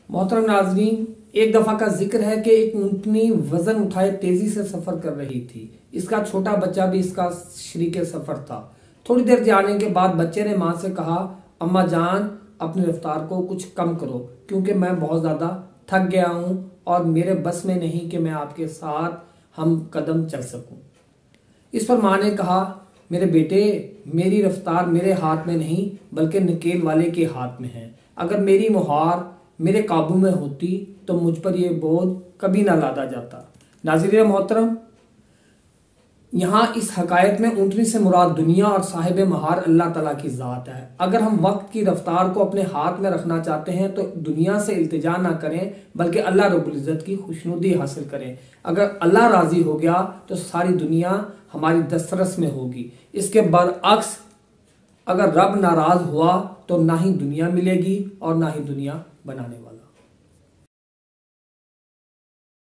मोहतरम नाजरीन, एक दफा का जिक्र है कि एक ऊंटनी वजन उठाए तेजी से सफर कर रही थी। इसका छोटा बच्चा भी इसका शरीके सफर था। थोड़ी देर जाने के बाद बच्चे ने माँ से कहा, अम्मा जान, अपनी रफ्तार को कुछ कम करो क्योंकि मैं बहुत ज्यादा थक गया हूँ और मेरे बस में नहीं कि मैं आपके साथ हम कदम चल सकूं। इस पर माँ ने कहा, मेरे बेटे, मेरी रफ्तार मेरे हाथ में नहीं बल्कि नकेल वाले के हाथ में है। अगर मेरी मुहार मेरे काबू में होती तो मुझ पर यह बोझ कभी ना लादा जाता। नाज़रीन मोहतरम, यहाँ इस हकायत में ऊँटनी से मुराद दुनिया और साहिब महार अल्लाह ताला की ज़ात है। अगर हम वक्त की रफ्तार को अपने हाथ में रखना चाहते हैं तो दुनिया से इल्तिजा ना करें बल्कि अल्लाह रब्बुल इज़्ज़त की खुशनुदी हासिल करें। अगर अल्लाह राज़ी हो गया तो सारी दुनिया हमारी दस्तरस में होगी। इसके बरअक्स अगर रब नाराज हुआ तो ना ही दुनिया मिलेगी और ना ही दुनिया बनाने वाला।